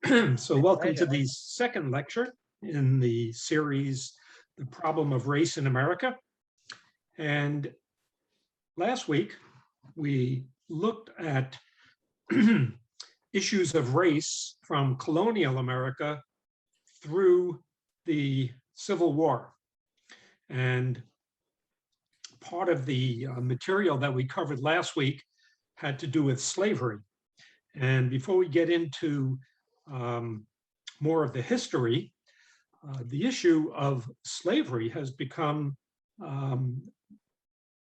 So welcome to the second lecture in the series, The Problem of Race in America. And last week, we looked at issues of race from colonial America through the Civil War. And part of the material that we covered last week had to do with slavery. And before we get into more of the history, the issue of slavery has become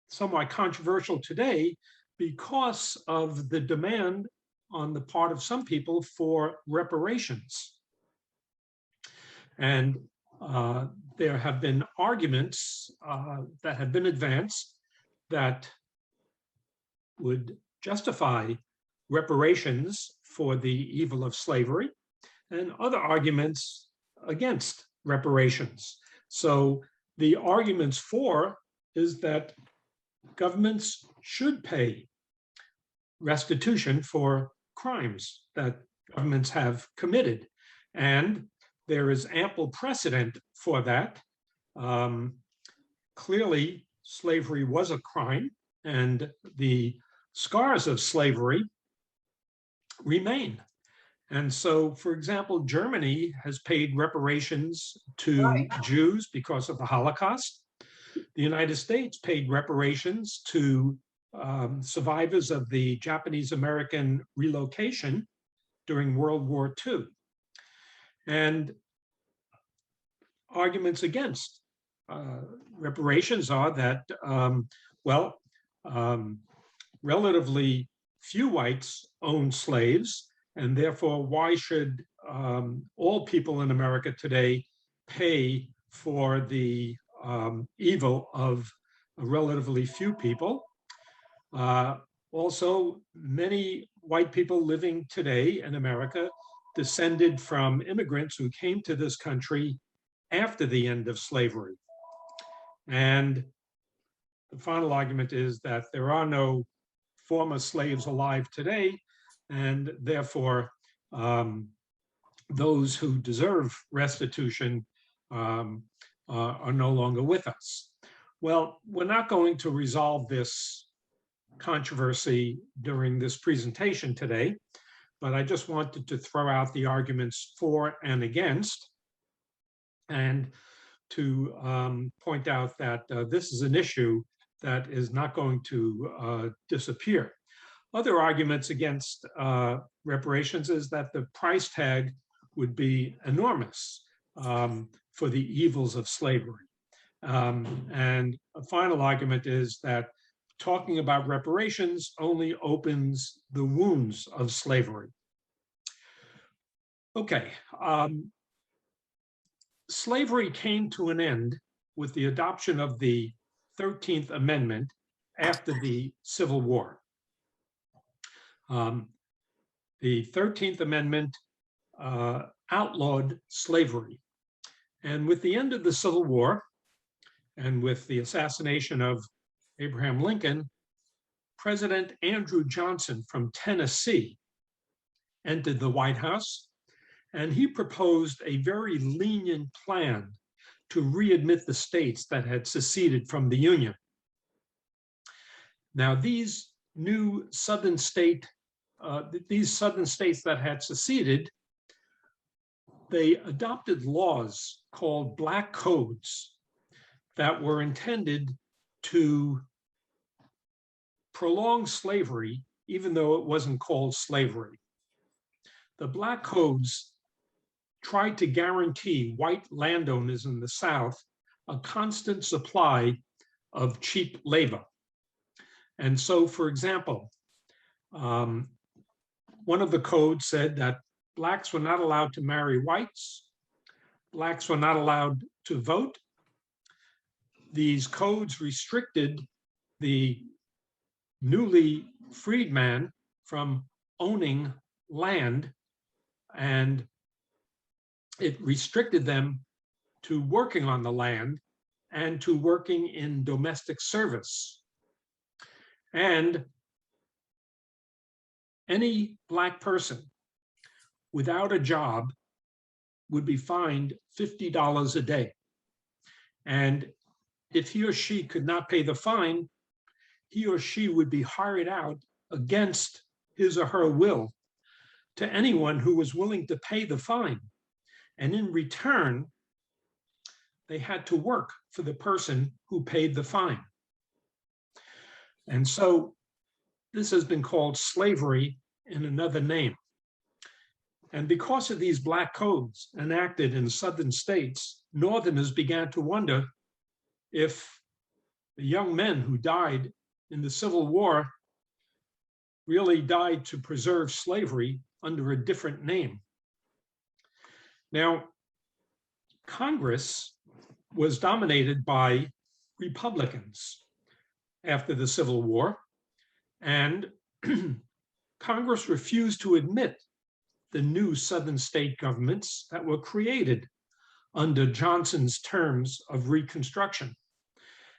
somewhat controversial today because of the demand on the part of some people for reparations. And there have been arguments that have been advanced that would justify reparations for the evil of slavery, and other arguments against reparations. So the arguments for is that governments should pay restitution for crimes that governments have committed. And there is ample precedent for that. Clearly, slavery was a crime, and the scars of slavery remain. And so, for example, Germany has paid reparations to Jews because of the Holocaust. The United States paid reparations to survivors of the Japanese-American relocation during World War II. And arguments against reparations are that, relatively few whites owned slaves, and therefore, why should all people in America today pay for the evil of relatively few people? Also, many white people living today in America descended from immigrants who came to this country after the end of slavery. And the final argument is that there are no former slaves alive today, and therefore those who deserve restitution are no longer with us. Well, we're not going to resolve this controversy during this presentation today, but I just wanted to throw out the arguments for and against, and to point out that this is an issue that is not going to disappear. Other arguments against reparations is that the price tag would be enormous for the evils of slavery. And a final argument is that talking about reparations only opens the wounds of slavery. Okay, slavery came to an end with the adoption of the 13th Amendment after the Civil War. The 13th Amendment outlawed slavery. And with the end of the Civil War, and with the assassination of Abraham Lincoln, President Andrew Johnson from Tennessee entered the White House, and he proposed a very lenient plan to readmit the states that had seceded from the Union. Now, these southern states that had seceded, they adopted laws called Black Codes that were intended to prolong slavery, even though it wasn't called slavery. The Black Codes tried to guarantee white landowners in the South a constant supply of cheap labor. And so, for example, one of the codes said that Blacks were not allowed to marry whites, Blacks were not allowed to vote. These codes restricted the newly freed man from owning land, and it restricted them to working on the land and to working in domestic service. And any Black person without a job would be fined $50 a day. And if he or she could not pay the fine, he or she would be hired out against his or her will to anyone who was willing to pay the fine. And in return, they had to work for the person who paid the fine. And so this has been called slavery in another name. And because of these black codes enacted in southern states, Northerners began to wonder if the young men who died in the Civil War really died to preserve slavery under a different name. Now, Congress was dominated by Republicans after the Civil War, and Congress refused to admit the new southern state governments that were created under Johnson's terms of Reconstruction.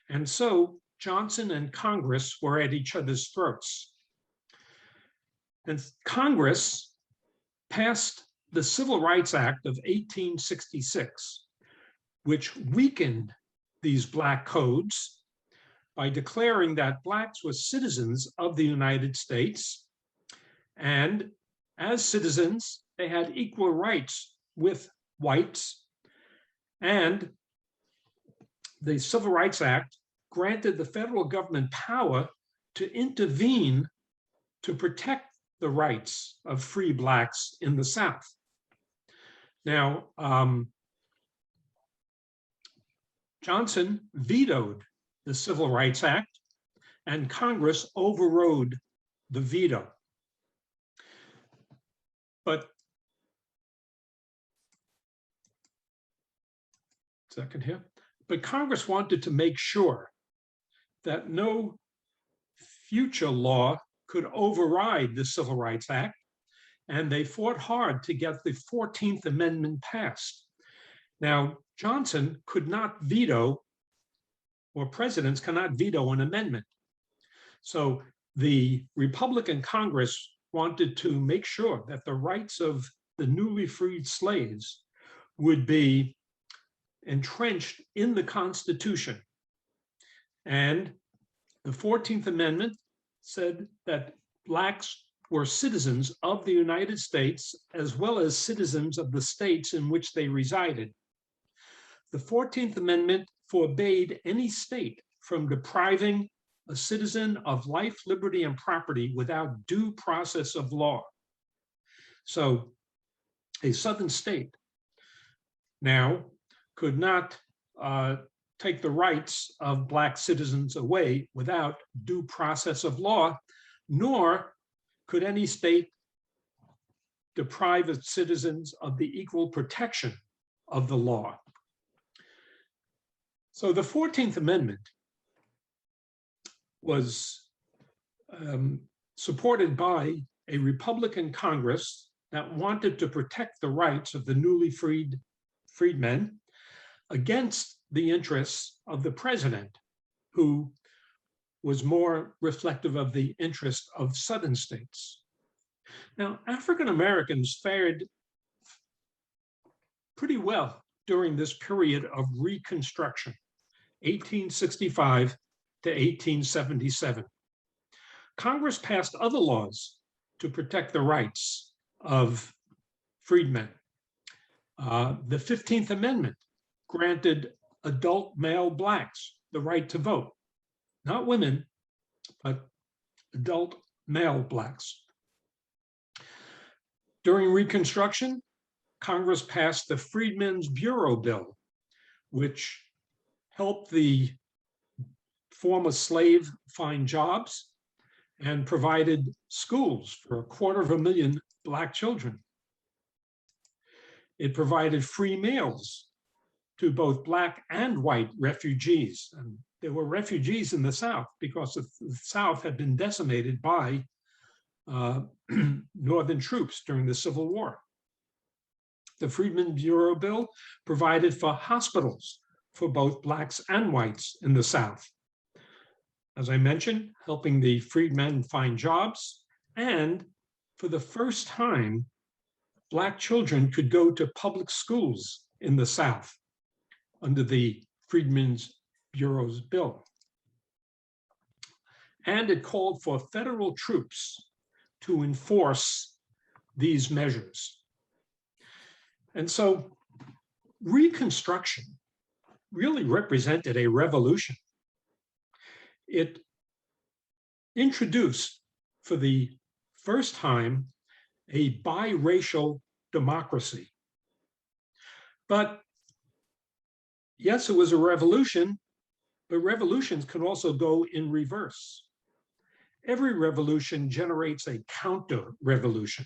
And so Johnson and Congress were at each other's throats. And Congress passed the Civil Rights Act of 1866, which weakened these black codes by declaring that blacks were citizens of the United States, and as citizens, they had equal rights with whites. And the Civil Rights Act granted the federal government power to intervene to protect the rights of free blacks in the South. Now, Johnson vetoed the Civil Rights Act, and Congress overrode the veto. But second here. But Congress wanted to make sure that no future law could override the Civil Rights Act, and they fought hard to get the 14th Amendment passed. Now, Johnson could not veto, or presidents cannot veto an amendment. So the Republican Congress wanted to make sure that the rights of the newly freed slaves would be entrenched in the Constitution. And the 14th Amendment said that blacks were citizens of the United States as well as citizens of the states in which they resided. The 14th Amendment forbade any state from depriving a citizen of life, liberty, and property without due process of law. So a southern state now could not take the rights of black citizens away without due process of law, nor could any state deprive its citizens of the equal protection of the law. So the 14th Amendment was supported by a Republican Congress that wanted to protect the rights of the newly freedmen against the interests of the president, who was more reflective of the interest of southern states. Now, African Americans fared pretty well during this period of Reconstruction, 1865 to 1877. Congress passed other laws to protect the rights of freedmen. The 15th Amendment granted adult male blacks the right to vote, not women, but adult male blacks. During Reconstruction, Congress passed the Freedmen's Bureau Bill, which helped the former slave find jobs and provided schools for 250,000 Black children. It provided free meals to both Black and white refugees. And there were refugees in the South because the South had been decimated by Northern troops during the Civil War. The Freedmen's Bureau Bill provided for hospitals for both Blacks and whites in the South. As I mentioned, helping the freedmen find jobs, and for the first time, Black children could go to public schools in the South under the Freedmen's Bureau's bill. And it called for federal troops to enforce these measures. And so Reconstruction really represented a revolution. It introduced, for the first time, a biracial democracy. But yes, it was a revolution, but revolutions can also go in reverse. Every revolution generates a counter-revolution.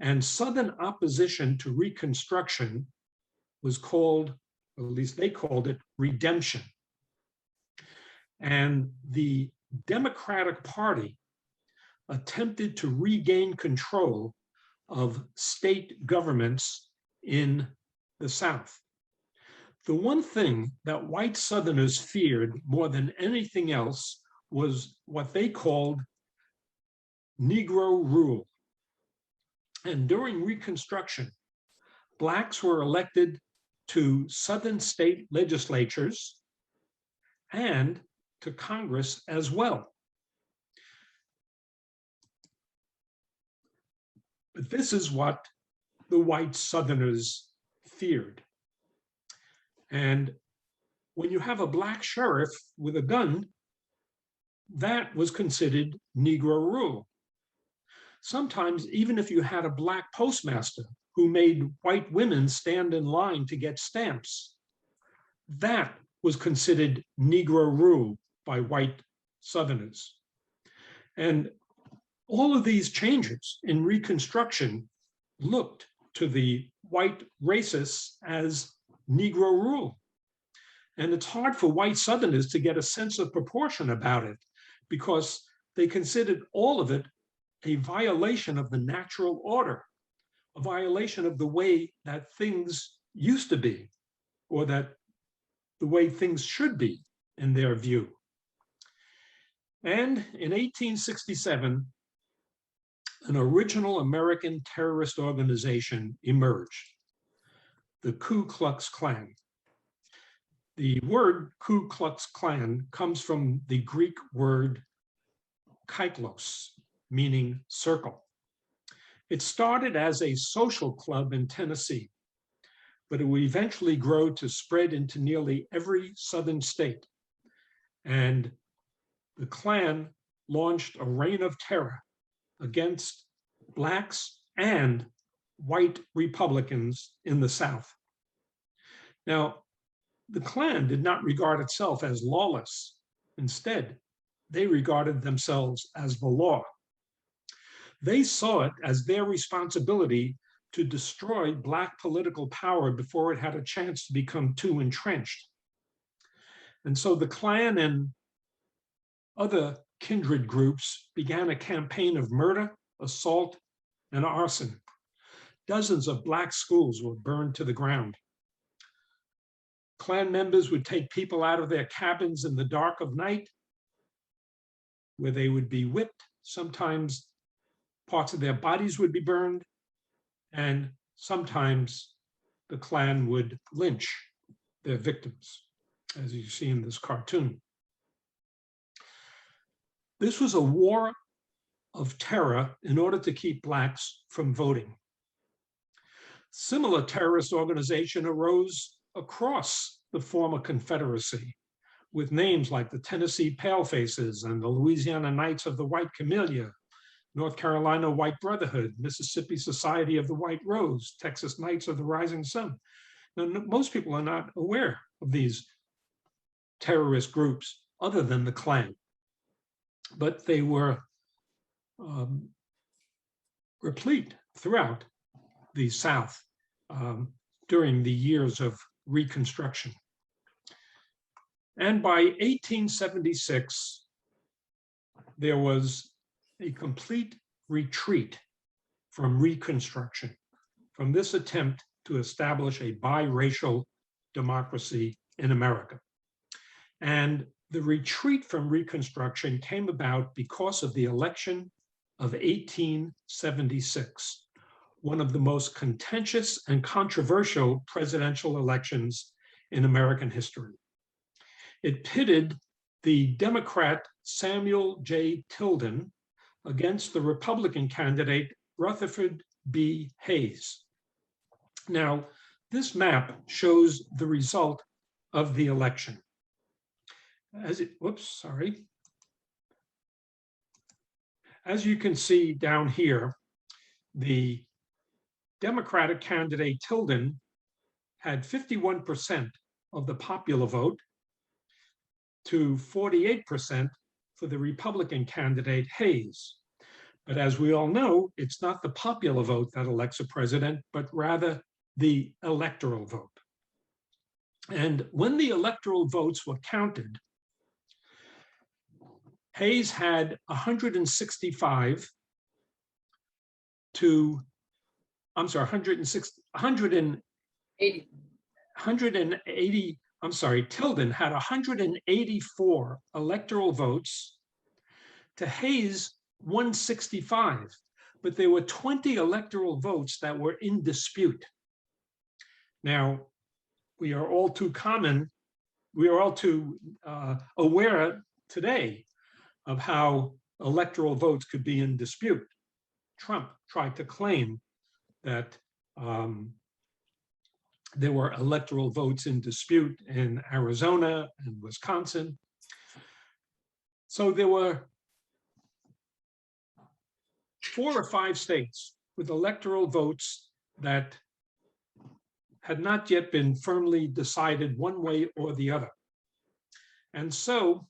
And Southern opposition to Reconstruction was called, or at least they called it, redemption. And the Democratic Party attempted to regain control of state governments in the South. The one thing that white Southerners feared more than anything else was what they called Negro rule. And during Reconstruction, Blacks were elected to Southern state legislatures and to Congress as well. But this is what the white Southerners feared. And when you have a Black sheriff with a gun, that was considered Negro rule. Sometimes, even if you had a Black postmaster who made white women stand in line to get stamps, that was considered Negro rule by white Southerners. And all of these changes in Reconstruction looked to the white racists as Negro rule. And it's hard for white Southerners to get a sense of proportion about it because they considered all of it a violation of the natural order, a violation of the way that things used to be, or that the way things should be in their view. And in 1867, an original American terrorist organization emerged, the Ku Klux Klan. The word Ku Klux Klan comes from the Greek word kyklos, meaning circle. It started as a social club in Tennessee, but it would eventually grow to spread into nearly every Southern state. And the Klan launched a reign of terror against Blacks and white Republicans in the South. Now, the Klan did not regard itself as lawless. Instead, they regarded themselves as the law. They saw it as their responsibility to destroy Black political power before it had a chance to become too entrenched. And so the Klan and other kindred groups began a campaign of murder, assault, and arson. Dozens of Black schools were burned to the ground. Klan members would take people out of their cabins in the dark of night, where they would be whipped. Sometimes parts of their bodies would be burned, and sometimes the Klan would lynch their victims, as you see in this cartoon. This was a war of terror in order to keep Blacks from voting. Similar terrorist organization arose across the former Confederacy, with names like the Tennessee Palefaces and the Louisiana Knights of the White Camellia, North Carolina White Brotherhood, Mississippi Society of the White Rose, Texas Knights of the Rising Sun. Now, most people are not aware of these terrorist groups other than the Klan, but they were replete throughout the South during the years of Reconstruction. And by 1876, there was a complete retreat from Reconstruction, from this attempt to establish a biracial democracy in America. And the retreat from Reconstruction came about because of the election of 1876, one of the most contentious and controversial presidential elections in American history. It pitted the Democrat Samuel J. Tilden against the Republican candidate Rutherford B. Hayes. Now, this map shows the result of the election. As you can see down here, the Democratic candidate Tilden had 51% of the popular vote to 48% for the Republican candidate Hayes. But as we all know, it's not the popular vote that elects a president, but rather the electoral vote. And when the electoral votes were counted, Hayes had 165 to, I'm sorry, 180, I'm sorry, Tilden had 184 electoral votes to Hayes 165, but there were 20 electoral votes that were in dispute. Now, we are all too aware today of how electoral votes could be in dispute. Trump tried to claim that there were electoral votes in dispute in Arizona and Wisconsin. So there were 4 or 5 states with electoral votes that had not yet been firmly decided one way or the other. And so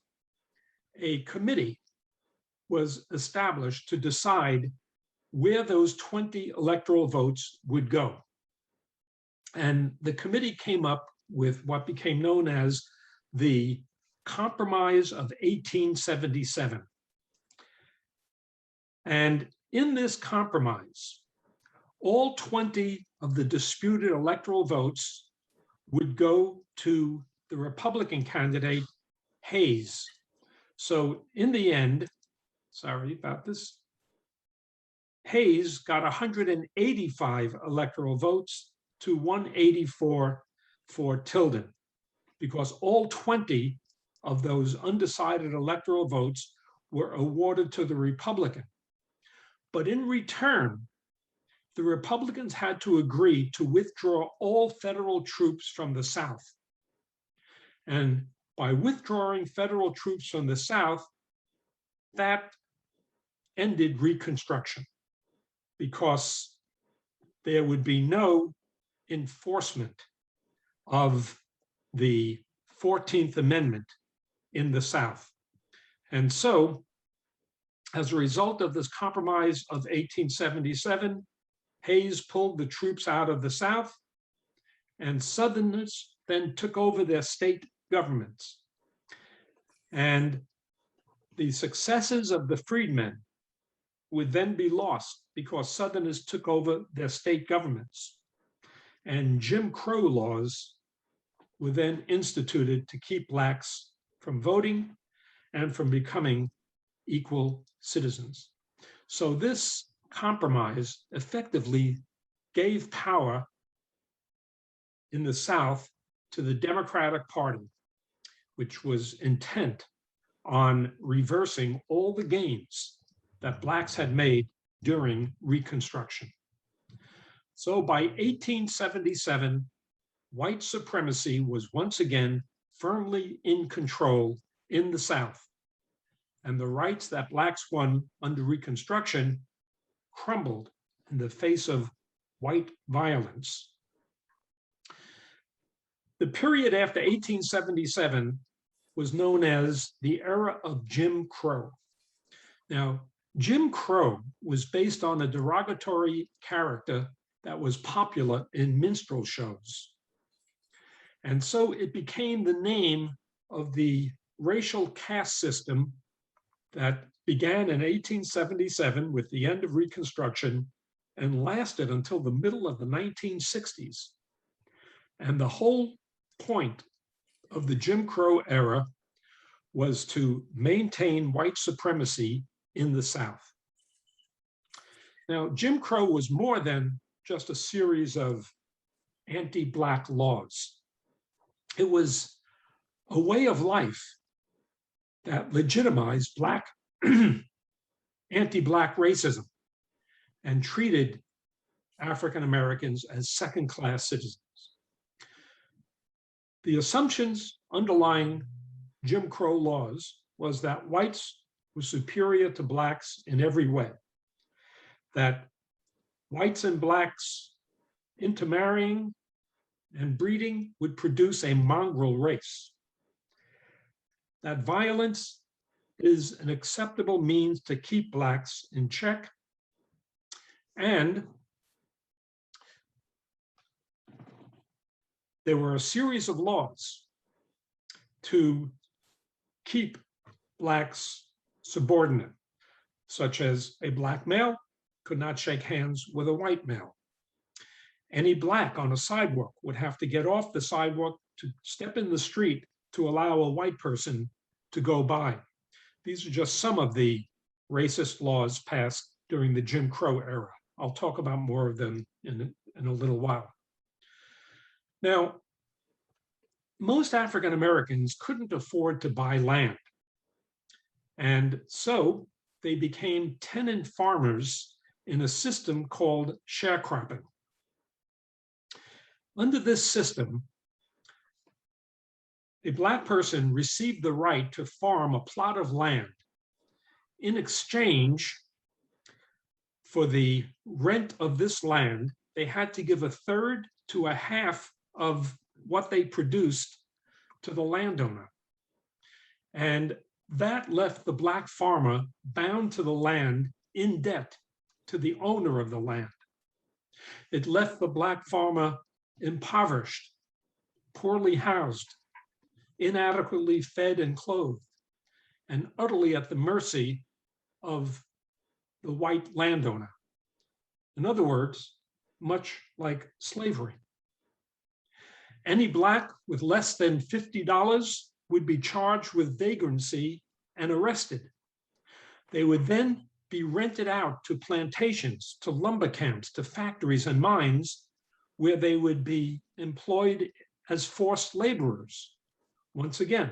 a committee was established to decide where those 20 electoral votes would go. And the committee came up with what became known as the Compromise of 1877. And in this compromise, all 20 of the disputed electoral votes would go to the Republican candidate Hayes. So in the end, sorry about this, Hayes got 185 electoral votes to 184 for Tilden, because all 20 of those undecided electoral votes were awarded to the Republican. But in return, the Republicans had to agree to withdraw all federal troops from the South. And by withdrawing federal troops from the South, that ended Reconstruction, because there would be no enforcement of the 14th Amendment in the South. And so, as a result of this Compromise of 1877, Hayes pulled the troops out of the South, and Southerners then took over their state governments. And the successes of the freedmen would then be lost because Southerners took over their state governments. And Jim Crow laws were then instituted to keep Blacks from voting and from becoming equal citizens. So this compromise effectively gave power in the South to the Democratic Party, which was intent on reversing all the gains that Blacks had made during Reconstruction. So by 1877, white supremacy was once again firmly in control in the South, and the rights that Blacks won under Reconstruction crumbled in the face of white violence. The period after 1877 was known as the era of Jim Crow. Now, Jim Crow was based on a derogatory character that was popular in minstrel shows. And so it became the name of the racial caste system that began in 1877 with the end of Reconstruction and lasted until the middle of the 1960s. And the whole point of the Jim Crow era was to maintain white supremacy in the South. Now, Jim Crow was more than just a series of anti-Black laws. It was a way of life that legitimized Black anti-Black racism and treated African Americans as second-class citizens. The assumptions underlying Jim Crow laws was that whites were superior to Blacks in every way, that whites and Blacks intermarrying and breeding would produce a mongrel race, that violence is an acceptable means to keep Blacks in check, and there were a series of laws to keep Blacks subordinate, such as a Black male could not shake hands with a white male. Any Black on a sidewalk would have to get off the sidewalk to step in the street to allow a white person to go by. These are just some of the racist laws passed during the Jim Crow era. I'll talk about more of them in a little while. Now, most African Americans couldn't afford to buy land, and so they became tenant farmers in a system called sharecropping. Under this system, a Black person received the right to farm a plot of land. In exchange for the rent of this land, they had to give a third to a half of what they produced to the landowner. And that left the Black farmer bound to the land in debt to the owner of the land. It left the Black farmer impoverished, poorly housed, inadequately fed and clothed, and utterly at the mercy of the white landowner. In other words, much like slavery. Any Black with less than $50 would be charged with vagrancy and arrested. They would then be rented out to plantations, to lumber camps, to factories and mines, where they would be employed as forced laborers. Once again,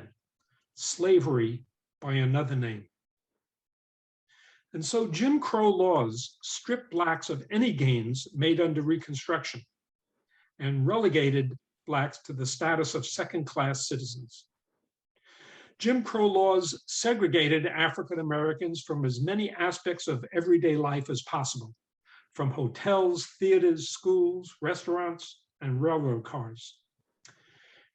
slavery by another name. And so Jim Crow laws stripped Blacks of any gains made under Reconstruction and relegated Blacks to the status of second-class citizens. Jim Crow laws segregated African Americans from as many aspects of everyday life as possible, from hotels, theaters, schools, restaurants, and railroad cars.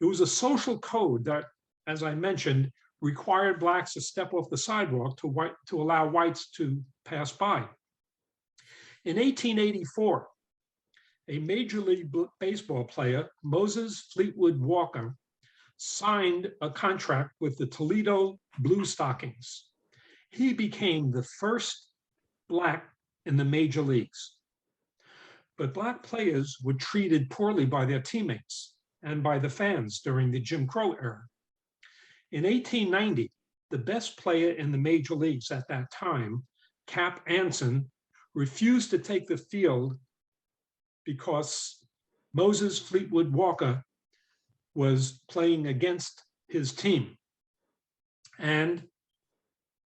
It was a social code that, as I mentioned, required Blacks to step off the sidewalk to allow whites to pass by. In 1884, a Major League Baseball player, Moses Fleetwood Walker, signed a contract with the Toledo Blue Stockings. He became the first Black in the major leagues. But Black players were treated poorly by their teammates and by the fans during the Jim Crow era. In 1890, the best player in the major leagues at that time, Cap Anson, refused to take the field because Moses Fleetwood Walker was playing against his team. And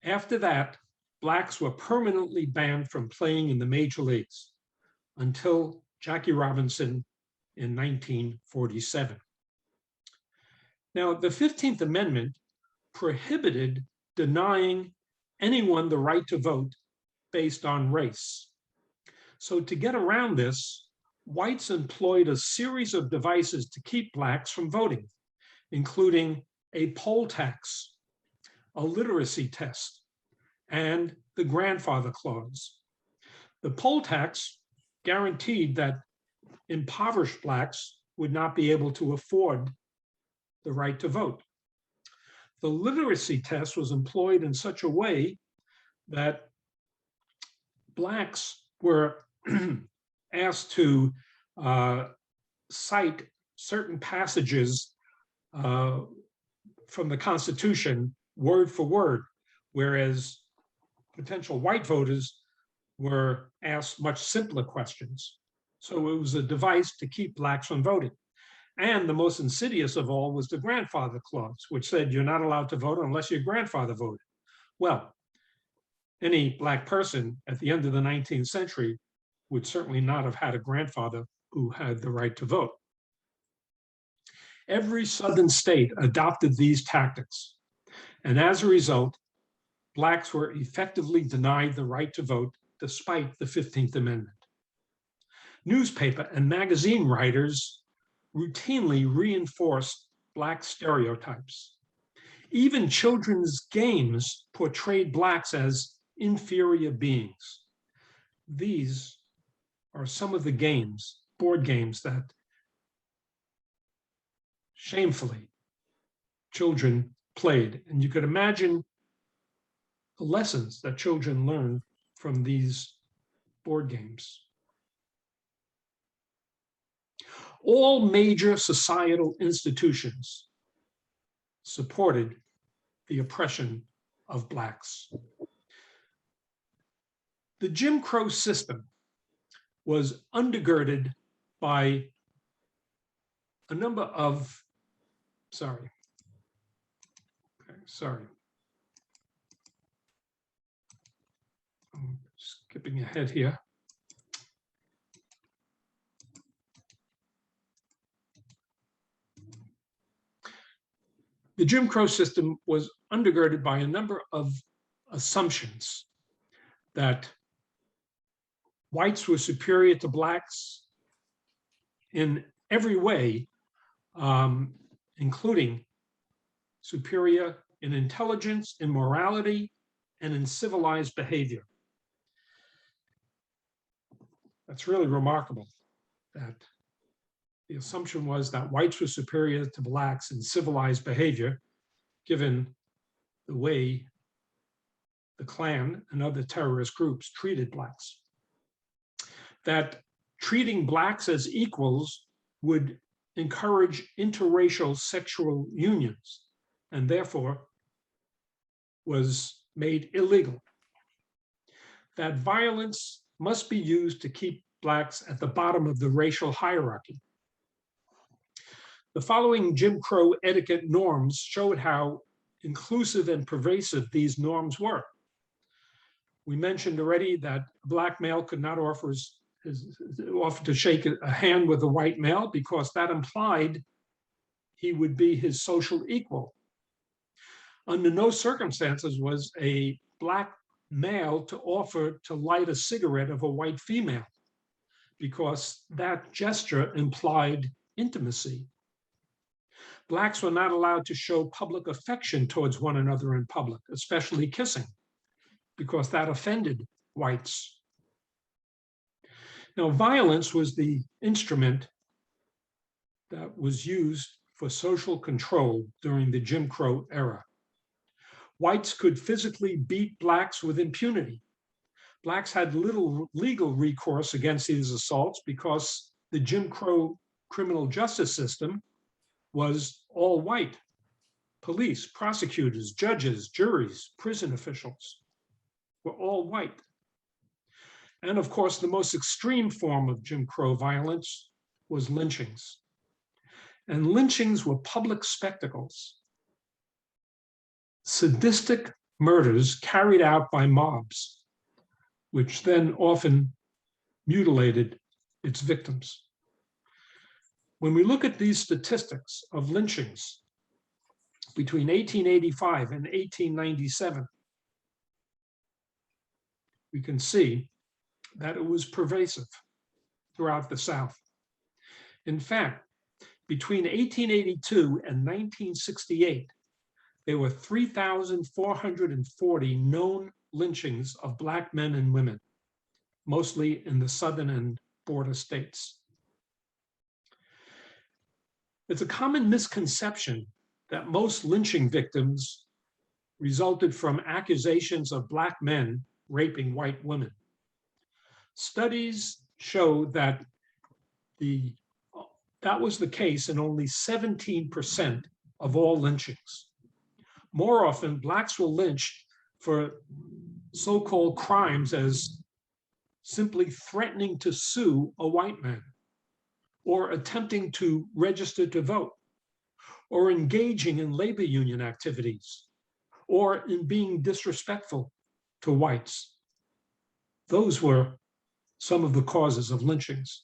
after that, Blacks were permanently banned from playing in the major leagues until Jackie Robinson in 1947. Now, the 15th Amendment prohibited denying anyone the right to vote based on race. So to get around this, whites employed a series of devices to keep Blacks from voting, including a poll tax, a literacy test, and the grandfather clause. The poll tax guaranteed that impoverished Blacks would not be able to afford the right to vote. The literacy test was employed in such a way that Blacks were asked to cite certain passages from the Constitution word for word, whereas potential white voters were asked much simpler questions. So it was a device to keep blacks from voting. And the most insidious of all was the grandfather clause, which said you're not allowed to vote unless your grandfather voted. Well, any black person at the end of the 19th century would certainly not have had a grandfather who had the right to vote. Every southern state adopted these tactics. And as a result, blacks were effectively denied the right to vote despite the 15th Amendment. Newspaper and magazine writers routinely reinforced black stereotypes. Even children's games portrayed blacks as inferior beings. These are some of the games, board games, that shamefully children played. And you could imagine the lessons that children learn from these board games. All major societal institutions supported the oppression of blacks. The Jim Crow system was undergirded by a number of, I'm skipping ahead here. The Jim Crow system was undergirded by a number of assumptions that whites were superior to blacks in every way, including superior in intelligence, in morality, and in civilized behavior. That's really remarkable, that the assumption was that whites were superior to blacks in civilized behavior, given the way the Klan and other terrorist groups treated blacks. That treating blacks as equals would encourage interracial sexual unions, and therefore was made illegal. That violence must be used to keep blacks at the bottom of the racial hierarchy. The following Jim Crow etiquette norms showed how inclusive and pervasive these norms were. We mentioned already that a black male could not offer to shake a hand with a white male because that implied he would be his social equal. Under no circumstances was a black male to offer to light a cigarette of a white female, because that gesture implied intimacy. Blacks were not allowed to show public affection towards one another in public, especially kissing, because that offended whites. Now, violence was the instrument that was used for social control during the Jim Crow era. Whites could physically beat blacks with impunity. Blacks had little legal recourse against these assaults because the Jim Crow criminal justice system was all white. Police, prosecutors, judges, juries, prison officials were all white. And of course, the most extreme form of Jim Crow violence was lynchings. And lynchings were public spectacles, sadistic murders carried out by mobs, which then often mutilated its victims. When we look at these statistics of lynchings between 1885 and 1897, we can see that it was pervasive throughout the South. In fact, between 1882 and 1968, there were 3,440 known lynchings of black men and women, mostly in the southern and border states. It's a common misconception that most lynching victims resulted from accusations of black men raping white women. Studies show that that was the case in only 17% of all lynchings. More often, blacks were lynched for so-called crimes as simply threatening to sue a white man, or attempting to register to vote, or engaging in labor union activities, or in being disrespectful to whites. Those were some of the causes of lynchings.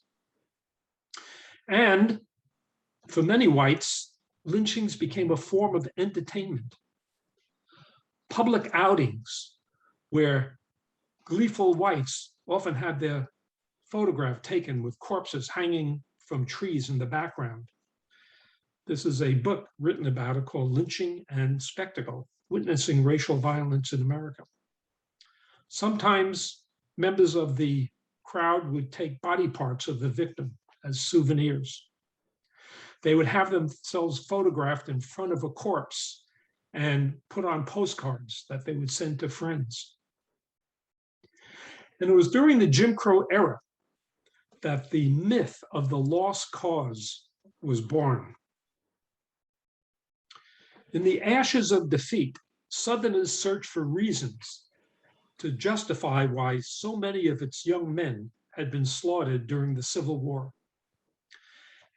And for many whites, lynchings became a form of entertainment. Public outings where gleeful whites often had their photograph taken with corpses hanging from trees in the background. This is a book written about it called Lynching and Spectacle, Witnessing Racial Violence in America. Sometimes members of the crowd would take body parts of the victim as souvenirs. They would have themselves photographed in front of a corpse and put on postcards that they would send to friends. And it was during the Jim Crow era that the myth of the lost cause was born. In the ashes of defeat, Southerners searched for reasons to justify why so many of its young men had been slaughtered during the Civil War.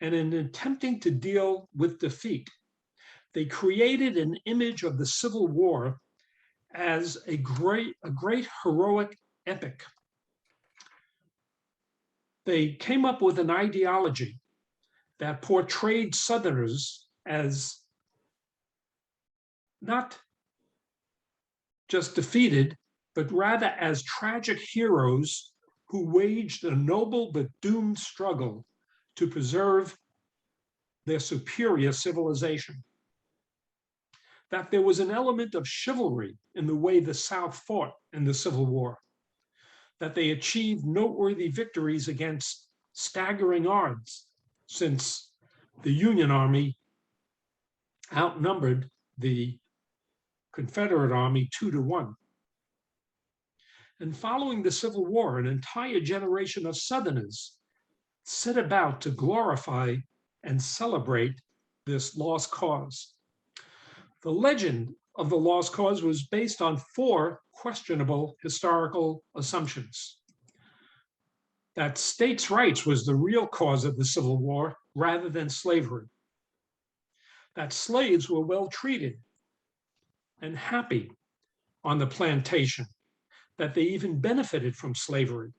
And in attempting to deal with defeat, they created an image of the Civil War as a great heroic epic. They came up with an ideology that portrayed Southerners as not just defeated, but rather as tragic heroes who waged a noble but doomed struggle to preserve their superior civilization. That there was an element of chivalry in the way the South fought in the Civil War, that they achieved noteworthy victories against staggering odds, since the Union Army outnumbered the Confederate Army 2-1. And following the Civil War, an entire generation of Southerners set about to glorify and celebrate this lost cause. The legend of the lost cause was based on 4 questionable historical assumptions. That states' rights was the real cause of the Civil War rather than slavery. That slaves were well treated and happy on the plantation, that they even benefited from slavery,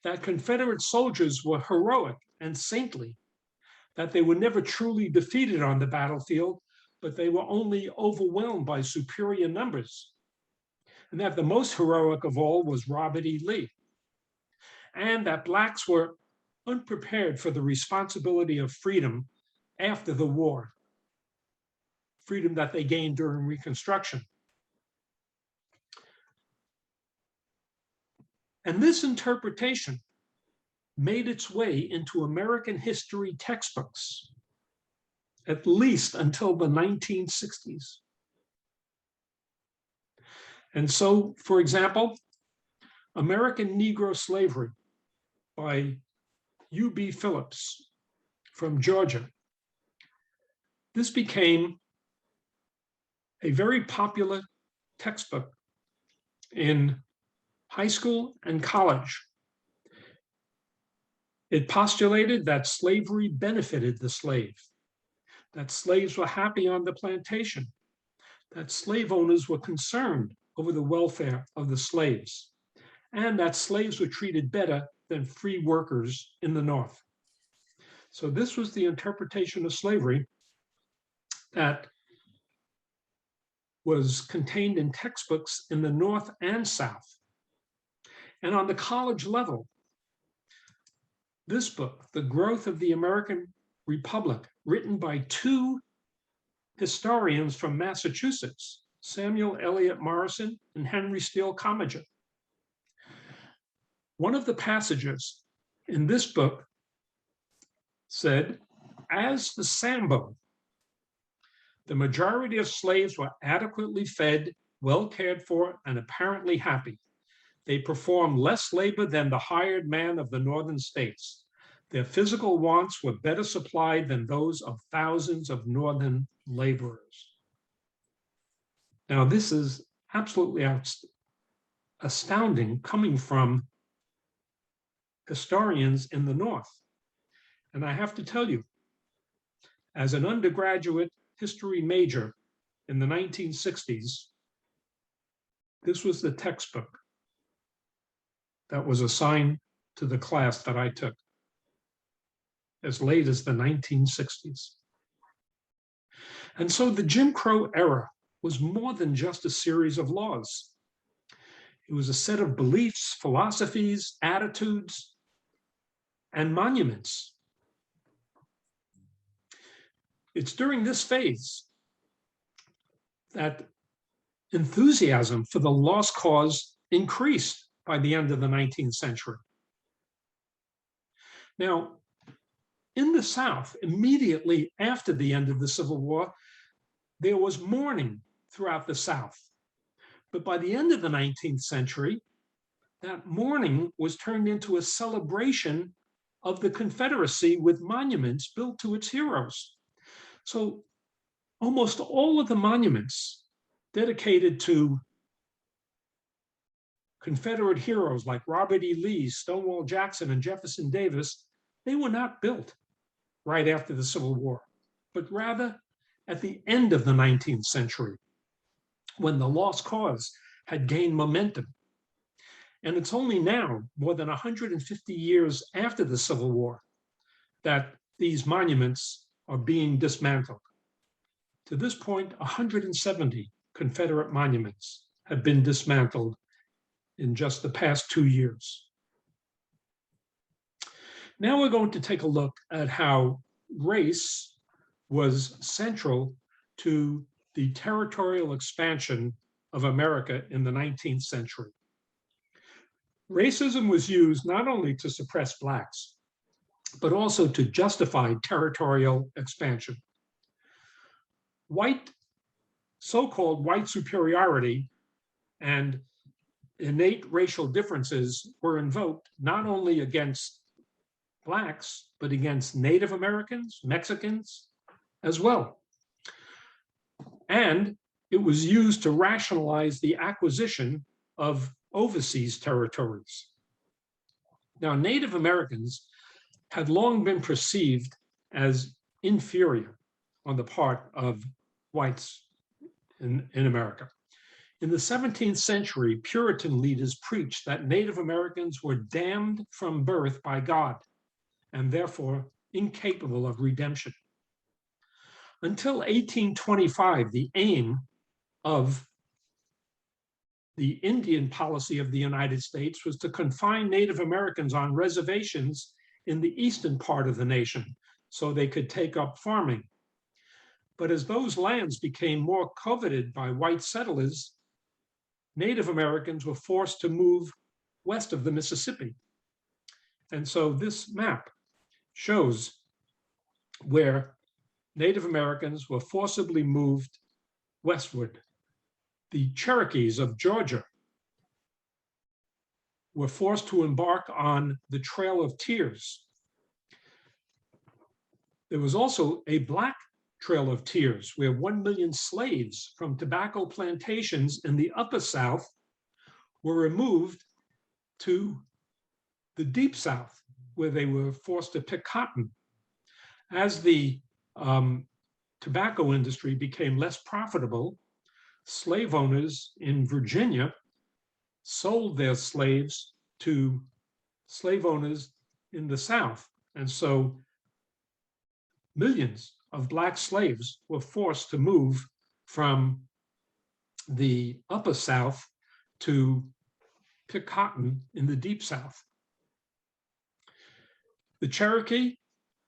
that Confederate soldiers were heroic and saintly, that they were never truly defeated on the battlefield, but they were only overwhelmed by superior numbers, and that the most heroic of all was Robert E. Lee, and that Blacks were unprepared for the responsibility of freedom after the war, freedom that they gained during Reconstruction. And this interpretation made its way into American history textbooks, at least until the 1960s. And so, for example, American Negro Slavery by U.B. Phillips from Georgia. This became a very popular textbook in high school and college. It postulated that slavery benefited the slave, that slaves were happy on the plantation, that slave owners were concerned over the welfare of the slaves, and that slaves were treated better than free workers in the North. So this was the interpretation of slavery that was contained in textbooks in the North and South. And on the college level, this book, The Growth of the American Republic, written by 2 historians from Massachusetts, Samuel Eliot Morison and Henry Steele Commager. One of the passages in this book said, as for Sambo, the majority of slaves were adequately fed, well cared for, and apparently happy. They performed less labor than the hired man of the northern states. Their physical wants were better supplied than those of thousands of northern laborers. Now, this is absolutely astounding coming from historians in the North. And I have to tell you, as an undergraduate history major in the 1960s, this was the textbook that was assigned to the class that I took as late as the 1960s. And so the Jim Crow era was more than just a series of laws. It was a set of beliefs, philosophies, attitudes, and monuments. It's during this phase that enthusiasm for the lost cause increased by the end of the 19th century. Now, in the South, immediately after the end of the Civil War, there was mourning throughout the South. But by the end of the 19th century, that mourning was turned into a celebration of the Confederacy with monuments built to its heroes. So almost all of the monuments dedicated to Confederate heroes like Robert E. Lee, Stonewall Jackson, and Jefferson Davis, they were not built right after the Civil War, but rather at the end of the 19th century, when the lost cause had gained momentum. And it's only now, more than 150 years after the Civil War, that these monuments are being dismantled. To this point, 170 Confederate monuments have been dismantled in just the past 2 years. Now we're going to take a look at how race was central to the territorial expansion of America in the 19th century. Racism was used not only to suppress Blacks, but also to justify territorial expansion. So-called white superiority and innate racial differences were invoked not only against Blacks, but against Native Americans, Mexicans as well. And it was used to rationalize the acquisition of overseas territories. Now, Native Americans had long been perceived as inferior on the part of whites in America. In the 17th century, Puritan leaders preached that Native Americans were damned from birth by God and therefore incapable of redemption. Until 1825, the aim of the Indian policy of the United States was to confine Native Americans on reservations in the eastern part of the nation so they could take up farming. But as those lands became more coveted by white settlers, Native Americans were forced to move west of the Mississippi. And so this map shows where Native Americans were forcibly moved westward. The Cherokees of Georgia were forced to embark on the Trail of Tears. There was also a Black Trail of Tears, where 1 million slaves from tobacco plantations in the Upper South were removed to the Deep South, where they were forced to pick cotton. As the tobacco industry became less profitable, slave owners in Virginia sold their slaves to slave owners in the South. And so millions of Black slaves were forced to move from the Upper South to pick cotton in the Deep South. The Cherokee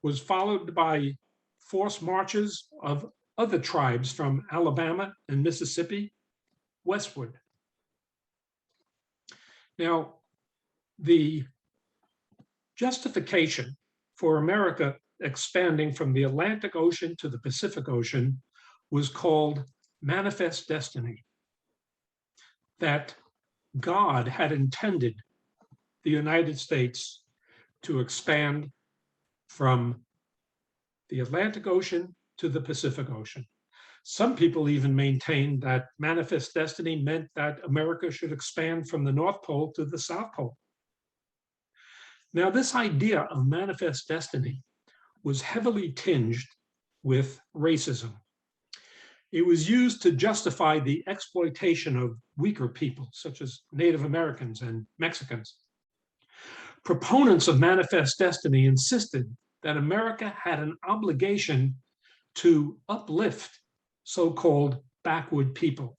was followed by forced marches of other tribes from Alabama and Mississippi westward. Now, the justification for America expanding from the Atlantic Ocean to the Pacific Ocean was called manifest destiny, that God had intended the United States to expand from the Atlantic Ocean to the Pacific Ocean. Some people even maintained that manifest destiny meant that America should expand from the North Pole to the South Pole. Now, this idea of manifest destiny was heavily tinged with racism. It was used to justify the exploitation of weaker people, such as Native Americans and Mexicans. Proponents of manifest destiny insisted that America had an obligation to uplift so-called backward people.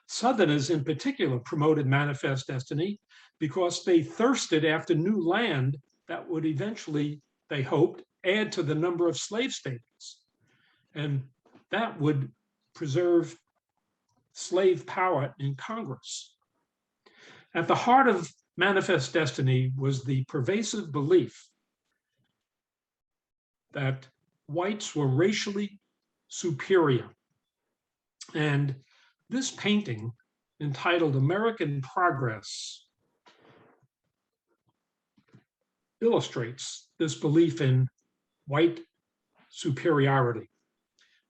Southerners in particular promoted manifest destiny because they thirsted after new land that would eventually, they hoped, add to the number of slave states. And that would preserve slave power in Congress. At the heart of manifest destiny was the pervasive belief that whites were racially superior. And this painting, entitled American Progress, illustrates this belief in white superiority.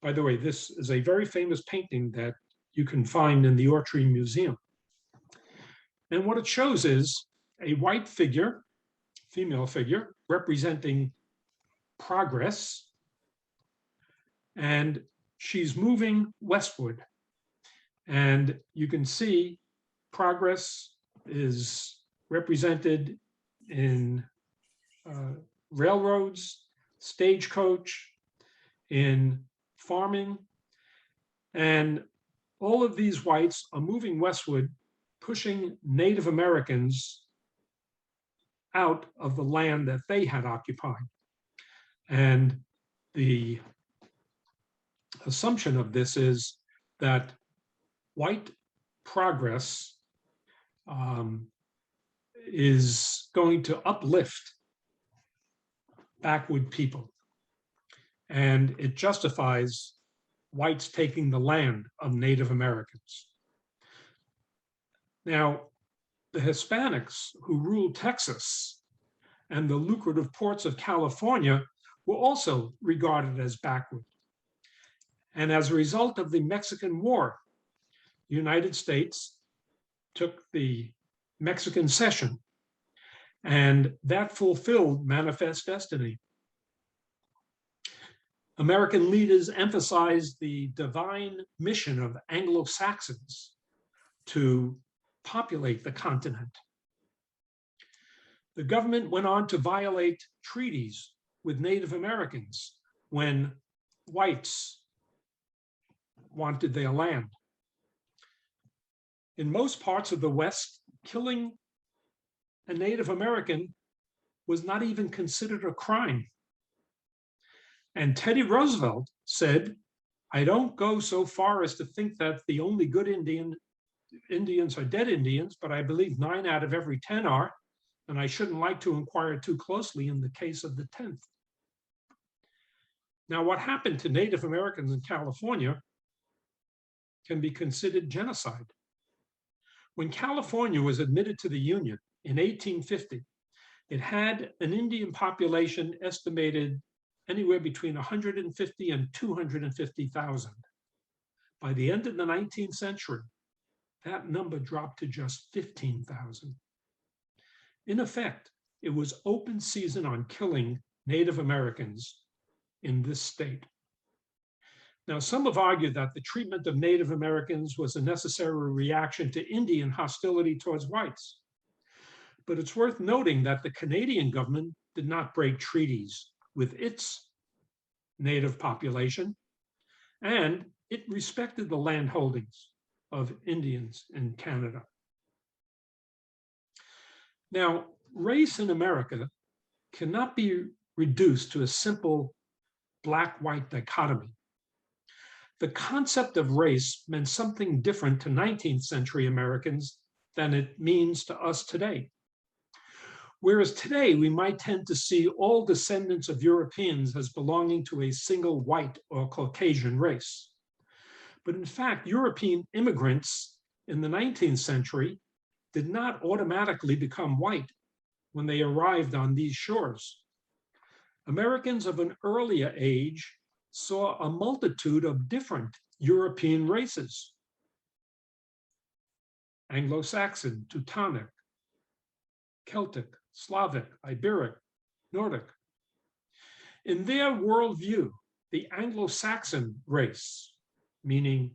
By the way, this is a very famous painting that you can find in the Autry Museum. And what it shows is a white figure, female figure, representing progress, and she's moving westward. And you can see progress is represented in railroads, stagecoach, in farming, and all of these whites are moving westward, pushing Native Americans out of the land that they had occupied. And the assumption of this is that white progress is going to uplift backward people. And it justifies whites taking the land of Native Americans. Now, the Hispanics who ruled Texas and the lucrative ports of California were also regarded as backward. And as a result of the Mexican War, the United States took the Mexican cession, and that fulfilled manifest destiny. American leaders emphasized the divine mission of Anglo-Saxons to populate the continent. The government went on to violate treaties with Native Americans when whites wanted their land. In most parts of the West, killing a Native American was not even considered a crime. And Teddy Roosevelt said, "I don't go so far as to think that the only good Indians are dead Indians, but I believe 9 out of every 10 are, and I shouldn't like to inquire too closely in the case of the 10th. Now, what happened to Native Americans in California can be considered genocide. When California was admitted to the Union in 1850, it had an Indian population estimated anywhere between 150 and 250,000. By the end of the 19th century, that number dropped to just 15,000. In effect, it was open season on killing Native Americans in this state. Now, some have argued that the treatment of Native Americans was a necessary reaction to Indian hostility towards whites. But it's worth noting that the Canadian government did not break treaties with its Native population, and it respected the land holdings of Indians in Canada. Now, race in America cannot be reduced to a simple black-white dichotomy. The concept of race meant something different to 19th century Americans than it means to us today. Whereas today, we might tend to see all descendants of Europeans as belonging to a single white or Caucasian race. But in fact, European immigrants in the 19th century did not automatically become white when they arrived on these shores. Americans of an earlier age saw a multitude of different European races: Anglo-Saxon, Teutonic, Celtic, Slavic, Iberic, Nordic. In their worldview, the Anglo-Saxon race, meaning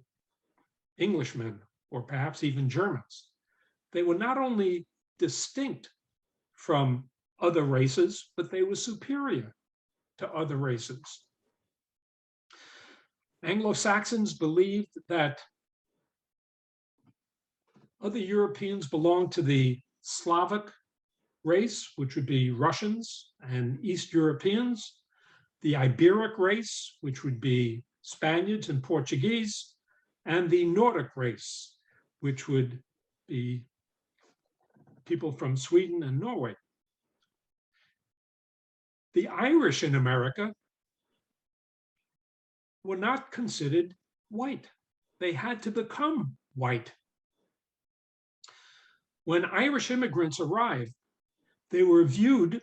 Englishmen or perhaps even Germans, they were not only distinct from other races, but they were superior to other races. Anglo-Saxons believed that other Europeans belonged to the Slavic race, which would be Russians and East Europeans, the Iberic race, which would be Spaniards and Portuguese, and the Nordic race, which would be people from Sweden and Norway. The Irish in America were not considered white. They had to become white. When Irish immigrants arrived, they were viewed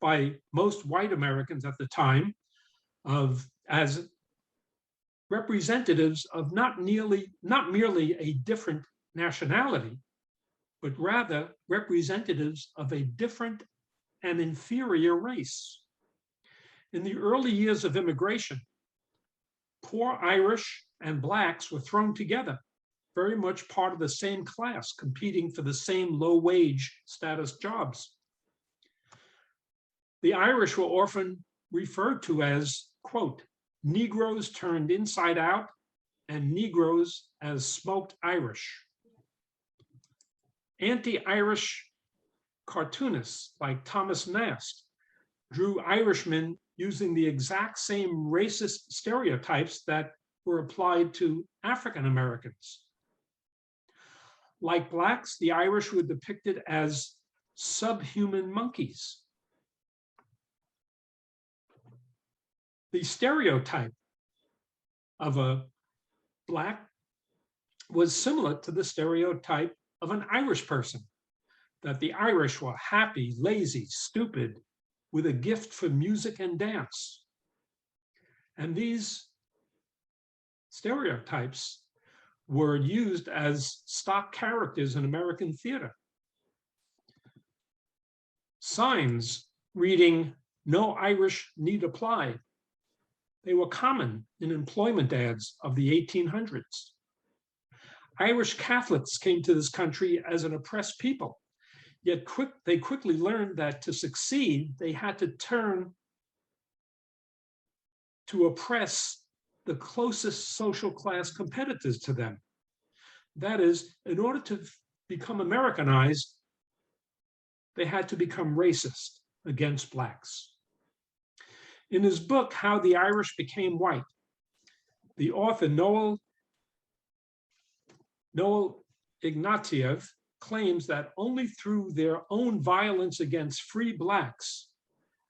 by most white Americans at the time as representatives of not merely a different nationality, but rather representatives of a different and inferior race. In the early years of immigration, poor Irish and Blacks were thrown together, very much part of the same class, competing for the same low-wage status jobs. The Irish were often referred to as, quote, Negroes turned inside out and Negroes as smoked Irish. Anti-Irish cartoonists like Thomas Nast drew Irishmen using the exact same racist stereotypes that were applied to African Americans. Like Blacks, the Irish were depicted as subhuman monkeys. The stereotype of a Black was similar to the stereotype of an Irish person, that the Irish were happy, lazy, stupid, with a gift for music and dance. And these stereotypes were used as stock characters in American theater. Signs reading, "No Irish need apply," they were common in employment ads of the 1800s. Irish Catholics came to this country as an oppressed people, yet they quickly learned that to succeed, they had to turn to oppress the closest social class competitors to them. That is, in order to become Americanized, they had to become racist against Blacks. In his book, How the Irish Became White, the author Noel Ignatieff claims that only through their own violence against free Blacks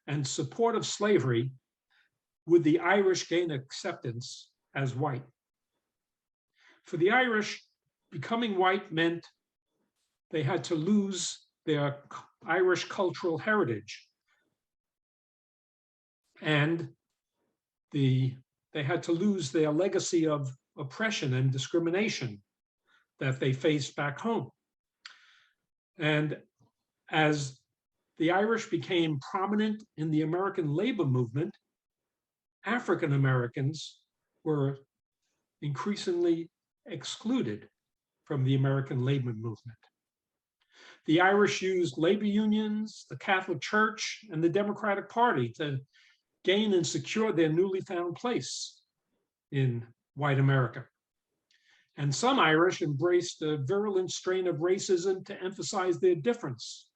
and support of slavery would the Irish gain acceptance as white. For the Irish, becoming white meant they had to lose their Irish cultural heritage, and they had to lose their legacy of oppression and discrimination that they faced back home. And as the Irish became prominent in the American labor movement, African Americans were increasingly excluded from the American labor movement. The Irish used labor unions, the Catholic Church, and the Democratic Party to gain and secure their newly found place in white America. And some Irish embraced a virulent strain of racism to emphasize their difference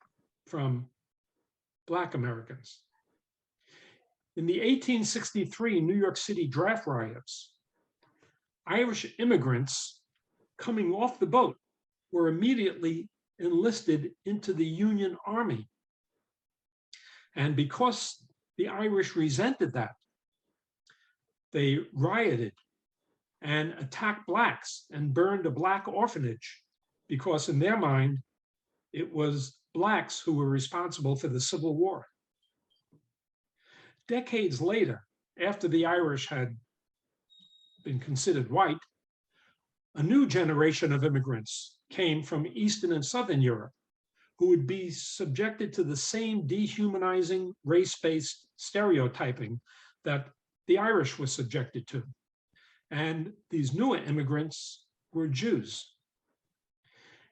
from Black Americans. In the 1863 New York City draft riots, Irish immigrants coming off the boat were immediately enlisted into the Union Army. And because the Irish resented that, they rioted and attacked Blacks and burned a Black orphanage, because in their mind, it was Blacks who were responsible for the Civil War. Decades later, after the Irish had been considered white, a new generation of immigrants came from Eastern and Southern Europe, who would be subjected to the same dehumanizing race-based stereotyping that the Irish were subjected to. And these newer immigrants were Jews.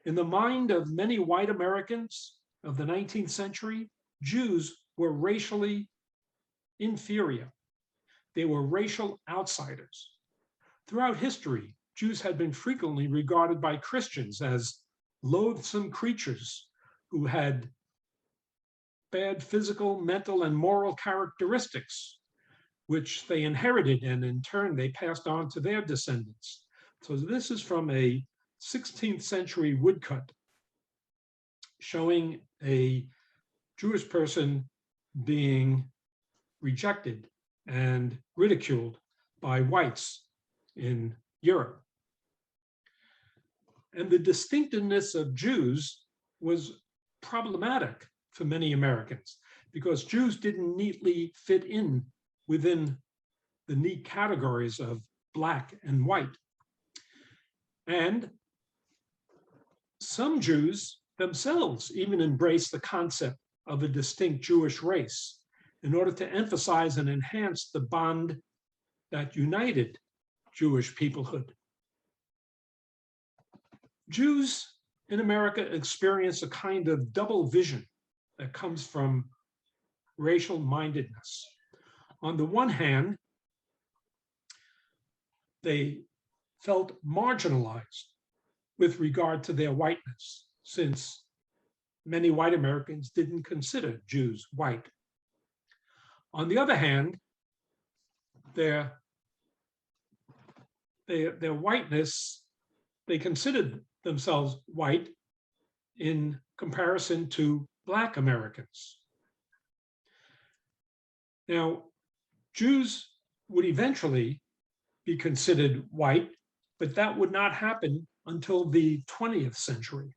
In the mind of many white Americans of the 19th century, Jews were racially inferior. They were racial outsiders. Throughout history, Jews had been frequently regarded by Christians as loathsome creatures who had bad physical, mental, and moral characteristics, which they inherited, and in turn they passed on to their descendants. So this is from a 16th century woodcut showing a Jewish person being rejected and ridiculed by whites in Europe. And the distinctiveness of Jews was problematic for many Americans because Jews didn't neatly fit in within the neat categories of Black and white. And some Jews themselves even embraced the concept of a distinct Jewish race in order to emphasize and enhance the bond that united Jewish peoplehood. Jews in America experience a kind of double vision that comes from racial mindedness. On the one hand, they felt marginalized with regard to their whiteness, since many white Americans didn't consider Jews white. On the other hand, their whiteness, they considered themselves white in comparison to Black Americans. Now, Jews would eventually be considered white, but that would not happen until the 20th century.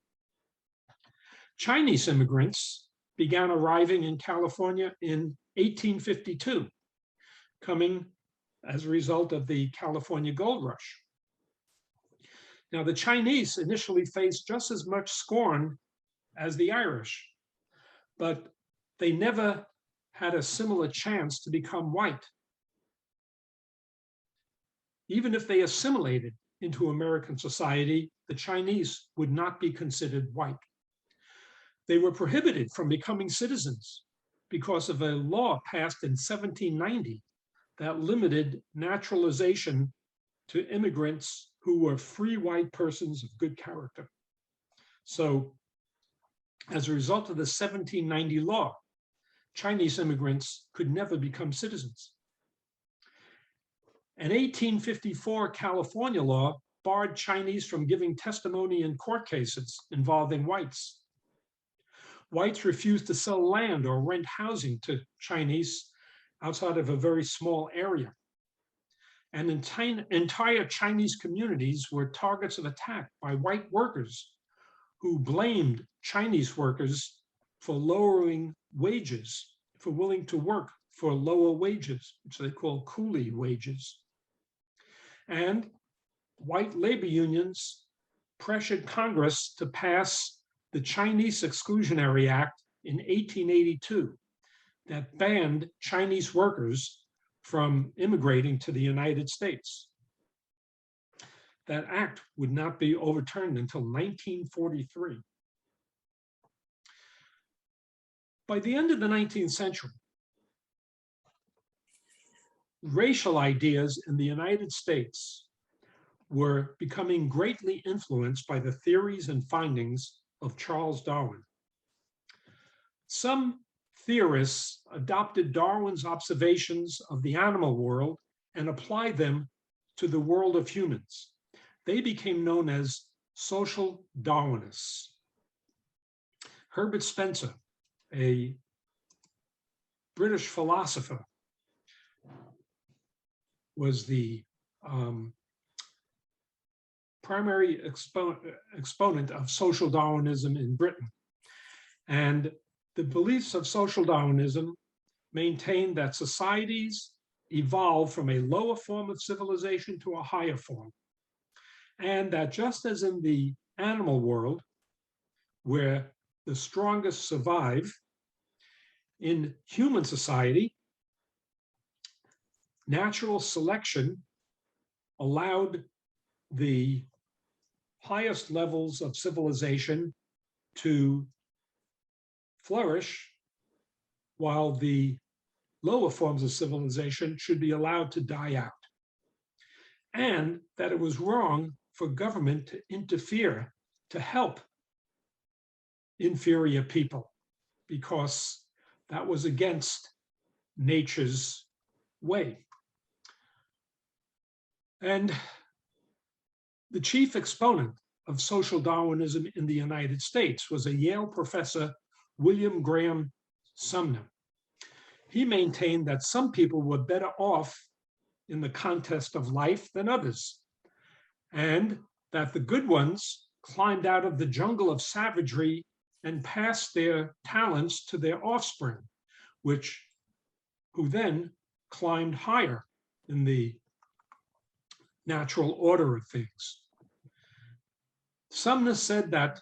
Chinese immigrants began arriving in California in 1852, coming as a result of the California Gold Rush. Now, the Chinese initially faced just as much scorn as the Irish, but they never had a similar chance to become white. Even if they assimilated into American society, the Chinese would not be considered white. They were prohibited from becoming citizens because of a law passed in 1790 that limited naturalization to immigrants who were free white persons of good character. So, as a result of the 1790 law, Chinese immigrants could never become citizens. An 1854 California law barred Chinese from giving testimony in court cases involving whites. Whites refused to sell land or rent housing to Chinese outside of a very small area. And entire Chinese communities were targets of attack by white workers who blamed Chinese workers for lowering wages, for willing to work for lower wages, which they call coolie wages. And white labor unions pressured Congress to pass the Chinese Exclusionary Act in 1882 that banned Chinese workers from immigrating to the United States. That act would not be overturned until 1943. By the end of the 19th century, racial ideas in the United States were becoming greatly influenced by the theories and findings of Charles Darwin. Some theorists adopted Darwin's observations of the animal world and applied them to the world of humans. They became known as social Darwinists. Herbert Spencer, a British philosopher, was the primary exponent of social Darwinism in Britain. And the beliefs of social Darwinism maintained that societies evolve from a lower form of civilization to a higher form. And that just as in the animal world, where the strongest survive. In human society, natural selection allowed the highest levels of civilization to flourish, while the lower forms of civilization should be allowed to die out. And that it was wrong for government to interfere to help inferior people, because that was against nature's way. And the chief exponent of social Darwinism in the United States was a Yale professor, William Graham Sumner. He maintained that some people were better off in the contest of life than others, and that the good ones climbed out of the jungle of savagery and passed their talents to their offspring, who then climbed higher in the natural order of things. Sumner said that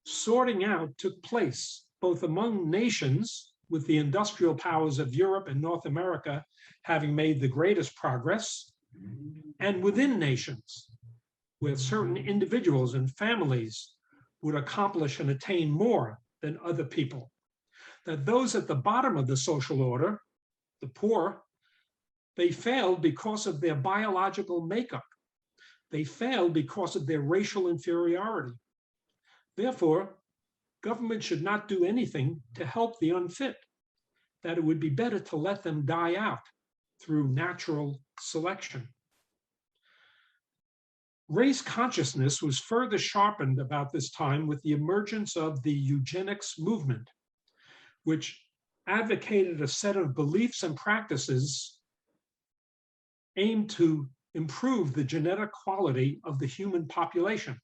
sorting out took place both among nations, with the industrial powers of Europe and North America having made the greatest progress, and within nations, where certain individuals and families would accomplish and attain more than other people. That those at the bottom of the social order, the poor, they failed because of their biological makeup. They failed because of their racial inferiority. Therefore, government should not do anything to help the unfit, that it would be better to let them die out through natural selection. Race consciousness was further sharpened about this time with the emergence of the eugenics movement, which advocated a set of beliefs and practices aimed to improve the genetic quality of the human population.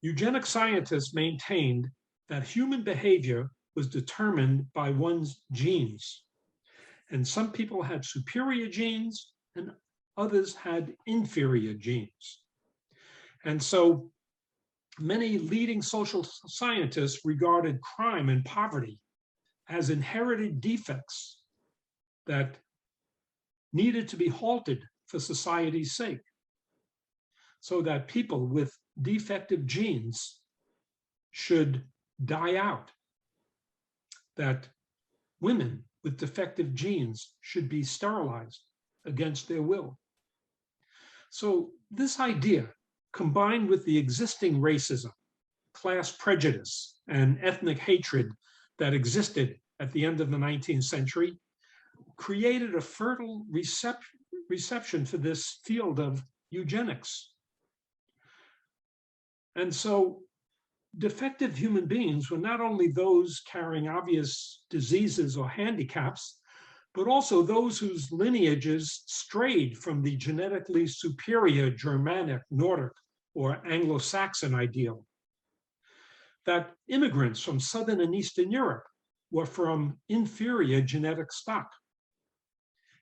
Eugenic scientists maintained that human behavior was determined by one's genes, and some people had superior genes and others had inferior genes. And so many leading social scientists regarded crime and poverty as inherited defects that needed to be halted for society's sake, so that people with defective genes should die out, that women with defective genes should be sterilized against their will. So this idea, combined with the existing racism, class prejudice, and ethnic hatred that existed at the end of the 19th century, created a fertile reception for this field of eugenics. And so defective human beings were not only those carrying obvious diseases or handicaps, but also those whose lineages strayed from the genetically superior Germanic, Nordic, or Anglo-Saxon ideal. That immigrants from Southern and Eastern Europe were from inferior genetic stock.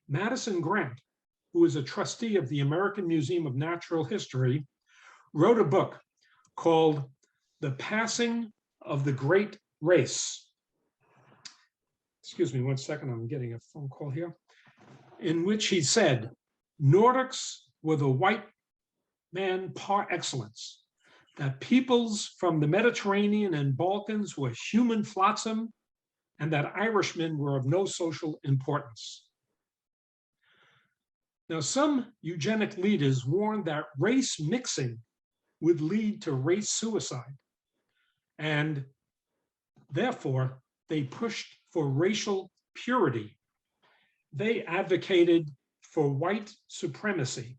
Madison Grant, who is a trustee of the American Museum of Natural History, wrote a book called The Passing of the Great Race. Excuse me 1 second, I'm getting a phone call here. In which he said, Nordics were the white man par excellence, that peoples from the Mediterranean and Balkans were human flotsam, and that Irishmen were of no social importance. Now, some eugenic leaders warned that race mixing would lead to race suicide, and therefore they pushed for racial purity. They advocated for white supremacy.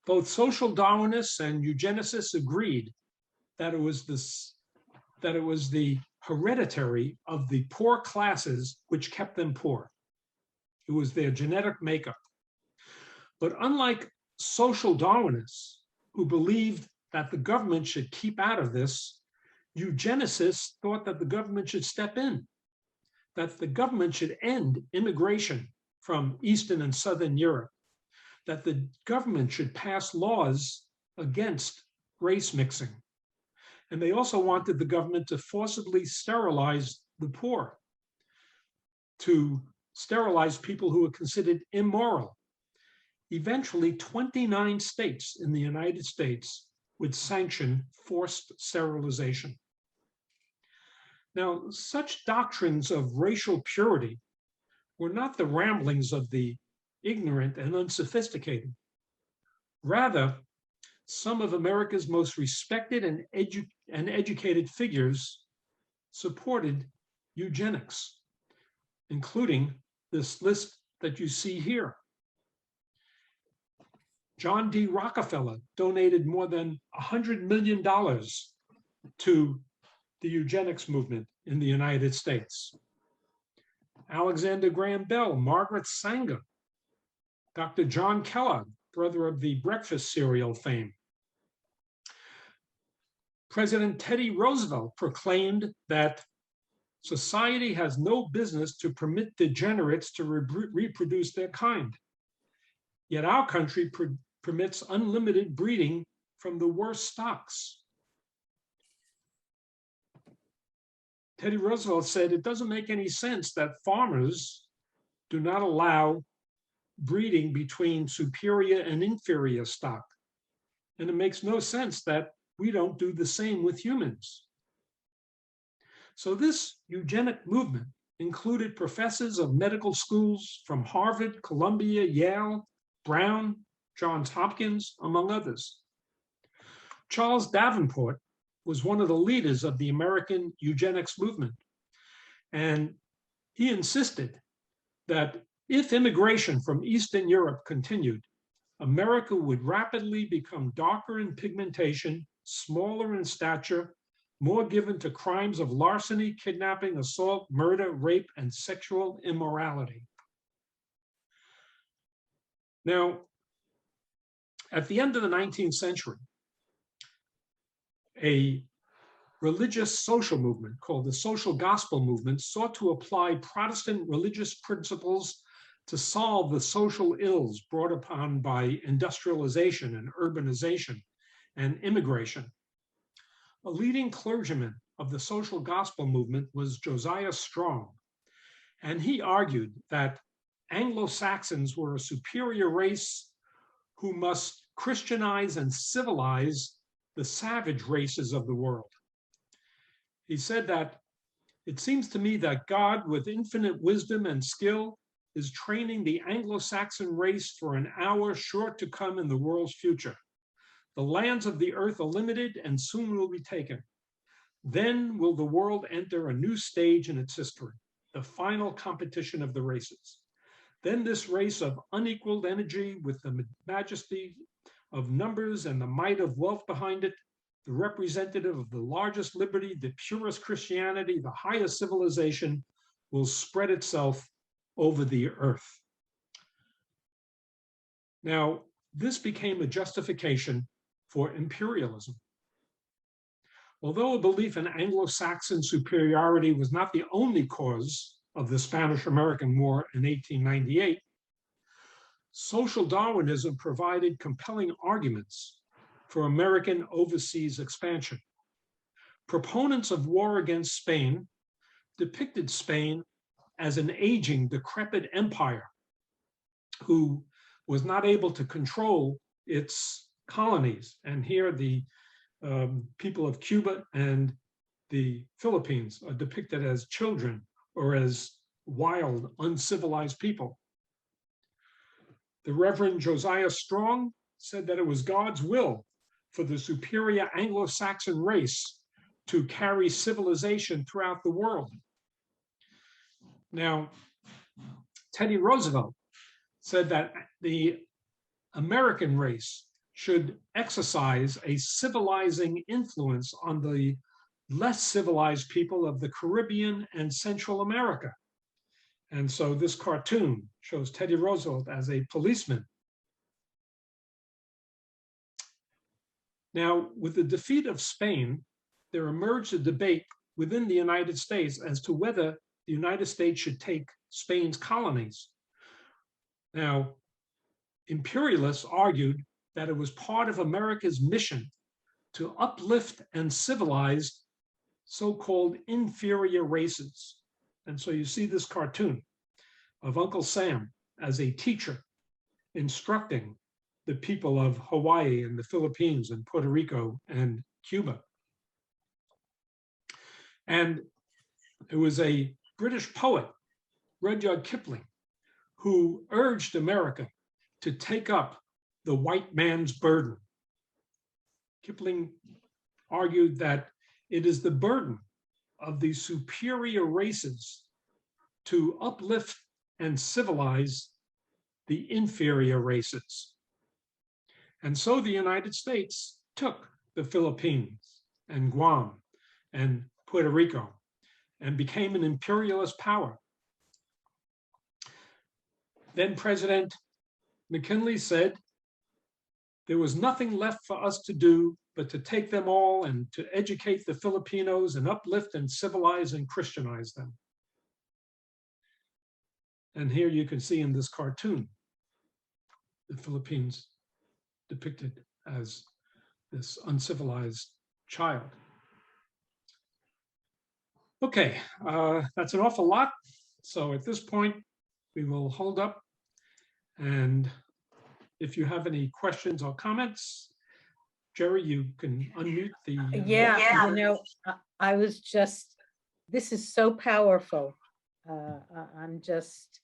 Both social Darwinists and eugenicists agreed that it was the hereditary of the poor classes which kept them poor. It was their genetic makeup. But unlike social Darwinists, who believed that the government should keep out of this, eugenicists thought that the government should step in, that the government should end immigration from Eastern and Southern Europe, that the government should pass laws against race mixing, And they also wanted the government to forcibly sterilize the poor, to sterilize people who were considered immoral. Eventually, 29 states in the United States would sanction forced sterilization. Now, such doctrines of racial purity were not the ramblings of the ignorant and unsophisticated. Rather, some of America's most respected and educated figures supported eugenics, including this list that you see here. John D. Rockefeller donated more than $100 million to the eugenics movement in the United States. Alexander Graham Bell, Margaret Sanger, Dr. John Kellogg, brother of the breakfast cereal fame. President Teddy Roosevelt proclaimed that society has no business to permit degenerates to reproduce their kind. Yet our country permits unlimited breeding from the worst stocks. Teddy Roosevelt said it doesn't make any sense that farmers do not allow breeding between superior and inferior stock. And it makes no sense that we don't do the same with humans. So this eugenic movement included professors of medical schools from Harvard, Columbia, Yale, Brown, Johns Hopkins, among others. Charles Davenport was one of the leaders of the American eugenics movement. And he insisted that if immigration from Eastern Europe continued, America would rapidly become darker in pigmentation, smaller in stature, more given to crimes of larceny, kidnapping, assault, murder, rape, and sexual immorality. Now, at the end of the 19th century, a religious social movement called the social gospel movement sought to apply Protestant religious principles to solve the social ills brought upon by industrialization and urbanization and immigration. A leading clergyman of the social gospel movement was Josiah Strong, and he argued that Anglo-Saxons were a superior race who must Christianize and civilize the savage races of the world. He said that it seems to me that God, with infinite wisdom and skill, is training the Anglo-Saxon race for an hour sure to come in the world's future. The lands of the earth are limited and soon will be taken. Then will the world enter a new stage in its history, the final competition of the races. Then this race of unequaled energy with the majesty of numbers and the might of wealth behind it, the representative of the largest liberty, the purest Christianity, the highest civilization, will spread itself over the earth. Now, this became a justification for imperialism. Although a belief in Anglo-Saxon superiority was not the only cause of the Spanish-American War in 1898, social Darwinism provided compelling arguments for American overseas expansion. Proponents of war against Spain depicted Spain as an aging, decrepit empire who was not able to control its colonies. And here the people of Cuba and the Philippines are depicted as children or as wild, uncivilized people. The Reverend Josiah Strong said that it was God's will for the superior Anglo-Saxon race to carry civilization throughout the world. Now, Teddy Roosevelt said that the American race should exercise a civilizing influence on the less civilized people of the Caribbean and Central America. And so this cartoon shows Teddy Roosevelt as a policeman. Now, with the defeat of Spain, there emerged a debate within the United States as to whether the United States should take Spain's colonies. Now, imperialists argued that it was part of America's mission to uplift and civilize so-called inferior races. And so you see this cartoon of Uncle Sam as a teacher instructing the people of Hawaii and the Philippines and Puerto Rico and Cuba. And it was a British poet, Rudyard Kipling, who urged America to take up the white man's burden. Kipling argued that it is the burden of the superior races to uplift and civilize the inferior races. And so the United States took the Philippines and Guam and Puerto Rico and became an imperialist power. Then President McKinley said, there was nothing left for us to do but to take them all and to educate the Filipinos and uplift and civilize and Christianize them. And here you can see in this cartoon, the Philippines depicted as this uncivilized child. Okay, that's an awful lot. So at this point, we will hold up. And if you have any questions or comments, Jerry, you can unmute the. Yeah, you know, I was just, this is so powerful. I'm just.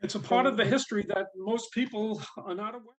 It's a part of the history that most people are not aware.